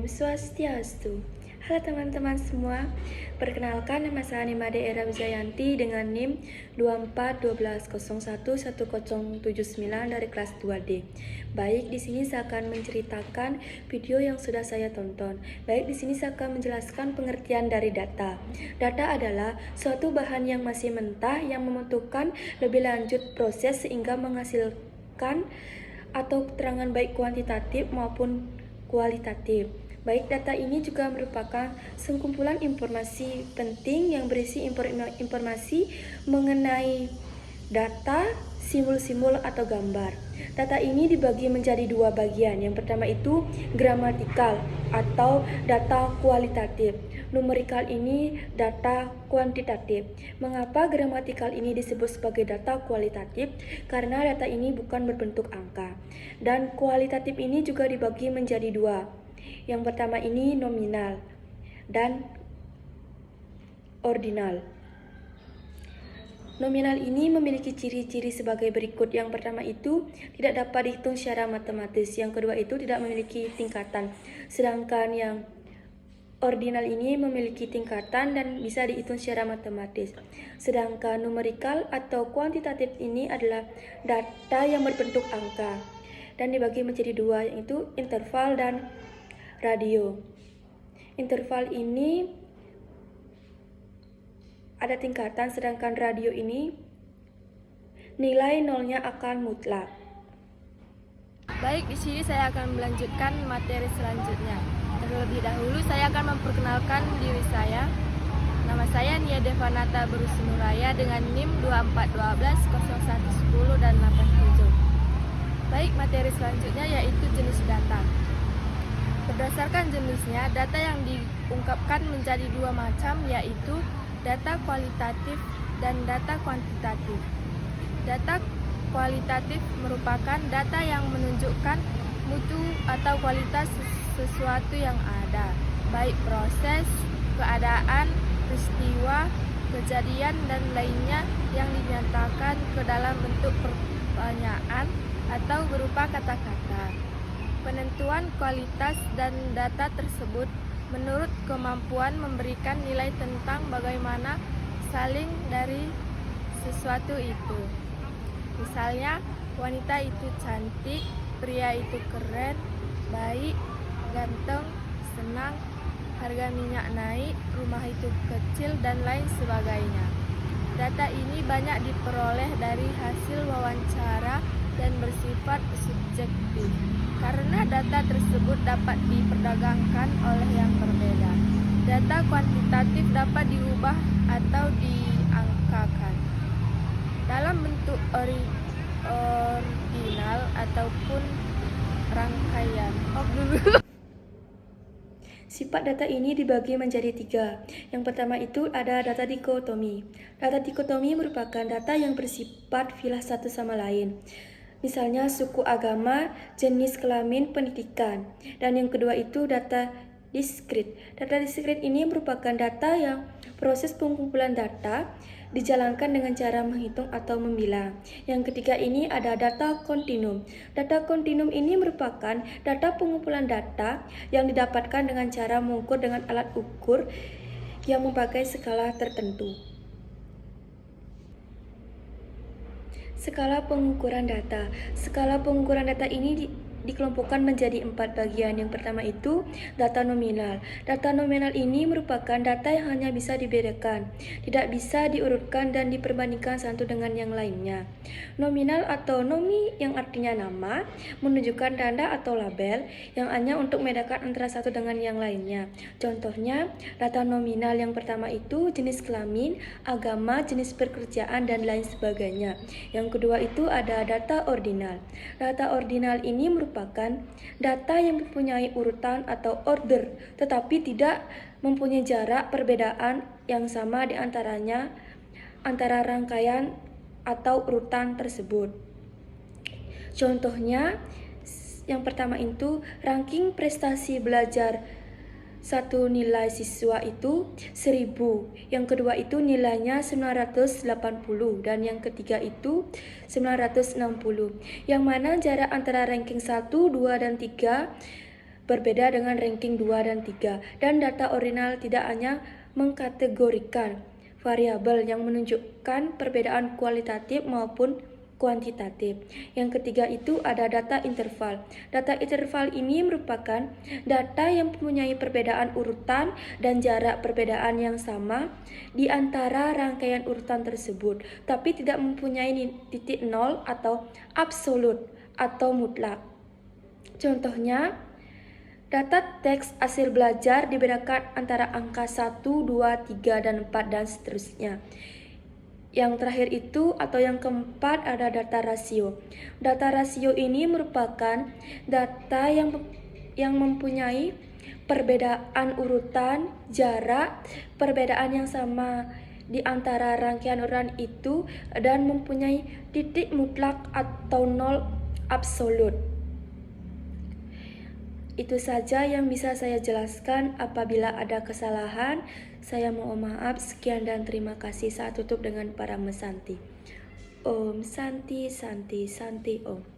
Om Swastiastu. Halo teman-teman semua, perkenalkan nama saya Nimade Era Wijayanti dengan NIM 2412011079 dari kelas 2D. Baik, di sini saya akan menceritakan video yang sudah saya tonton. Baik, di sini saya akan menjelaskan pengertian dari data. Data adalah suatu bahan yang masih mentah yang membutuhkan lebih lanjut proses sehingga menghasilkan atau keterangan baik kuantitatif maupun kualitatif. Baik, data ini juga merupakan sekumpulan informasi penting yang berisi informasi mengenai data, simbol-simbol atau gambar. Data ini dibagi menjadi dua bagian. Yang pertama itu gramatikal atau data kualitatif. Numerikal ini data kuantitatif. Mengapa gramatikal ini disebut sebagai data kualitatif? Karena data ini bukan berbentuk angka. Dan kualitatif ini juga dibagi menjadi dua. Yang pertama ini nominal dan ordinal. Nominal ini memiliki ciri-ciri sebagai berikut. Yang pertama itu tidak dapat dihitung secara matematis. Yang kedua itu tidak memiliki tingkatan. Sedangkan yang ordinal ini memiliki tingkatan dan bisa dihitung secara matematis. Sedangkan numerikal atau kuantitatif ini adalah data yang berbentuk angka dan dibagi menjadi dua, yaitu interval dan radio. Interval ini ada tingkatan, sedangkan radio ini nilai nolnya akan mutlak. Baik, di sini saya akan melanjutkan materi selanjutnya. Terlebih dahulu saya akan memperkenalkan diri saya. Nama saya Nia Devanata Berusunuraya dengan NIM 24120110 dan 87. Baik, materi selanjutnya yaitu jenis data. Berdasarkan jenisnya, data yang diungkapkan menjadi dua macam, yaitu data kualitatif dan data kuantitatif. Data kualitatif merupakan data yang menunjukkan mutu atau kualitas sesuatu yang ada, baik proses, keadaan, peristiwa, kejadian, dan lainnya yang dinyatakan ke dalam bentuk pertanyaan atau berupa kata-kata. Penentuan kualitas dan data tersebut menurut kemampuan memberikan nilai tentang bagaimana saling dari sesuatu itu. Misalnya, wanita itu cantik, pria itu keren, baik, ganteng, senang, harga minyak naik, rumah itu kecil, dan lain sebagainya. Data ini banyak diperoleh dari hasil wawancara dan bersifat subjektif, karena data tersebut dapat diperdagangkan oleh yang berbeda. Data kuantitatif dapat diubah atau diangkakan dalam bentuk ordinal ataupun rangkaian. Sifat data ini dibagi menjadi tiga. Yang pertama itu ada data dikotomi. Data dikotomi merupakan data yang bersifat filah satu sama lain. Misalnya suku, agama, jenis kelamin, pendidikan. Dan yang kedua itu data diskrit. Data diskrit ini merupakan data yang proses pengumpulan data dijalankan dengan cara menghitung atau membilang. Yang ketiga ini ada data kontinum. Data kontinum ini merupakan data pengumpulan data yang didapatkan dengan cara mengukur dengan alat ukur yang memakai skala tertentu. Skala pengukuran data. Skala pengukuran data ini dikelompokkan menjadi 4 bagian. Yang pertama itu data nominal. Data nominal ini merupakan data yang hanya bisa dibedakan, tidak bisa diurutkan dan diperbandingkan satu dengan yang lainnya. Nominal atau nomi yang artinya nama, menunjukkan tanda atau label yang hanya untuk membedakan antara satu dengan yang lainnya. Contohnya, data nominal yang pertama itu jenis kelamin, agama, jenis pekerjaan, dan lain sebagainya. Yang kedua itu ada data ordinal. Data ordinal ini merupakan data yang mempunyai urutan atau order, tetapi tidak mempunyai jarak perbedaan yang sama di antaranya antara rangkaian atau urutan tersebut. Contohnya, yang pertama itu ranking prestasi belajar satu nilai siswa itu 1000, yang kedua itu nilainya 980, dan yang ketiga itu 960. Yang mana jarak antara ranking 1, 2, dan 3 berbeda dengan ranking 2 dan 3, dan data ordinal tidak hanya mengkategorikan variabel yang menunjukkan perbedaan kualitatif maupun kuantitatif. Yang ketiga itu ada data interval. Data interval ini merupakan data yang mempunyai perbedaan urutan dan jarak perbedaan yang sama di antara rangkaian urutan tersebut, tapi tidak mempunyai titik nol atau absolut atau mutlak. Contohnya, data teks hasil belajar dibedakan antara angka 1, 2, 3, dan 4, dan seterusnya. Yang terakhir itu atau yang keempat ada data rasio. Data rasio ini merupakan data yang mempunyai perbedaan urutan, jarak, perbedaan yang sama di antara rangkaian urutan itu, dan mempunyai titik mutlak atau nol absolut. Itu saja yang bisa saya jelaskan. Apabila ada kesalahan, saya mohon maaf. Sekian dan terima kasih. Saya tutup dengan para mesanti. Om Santi Santi Santi Om.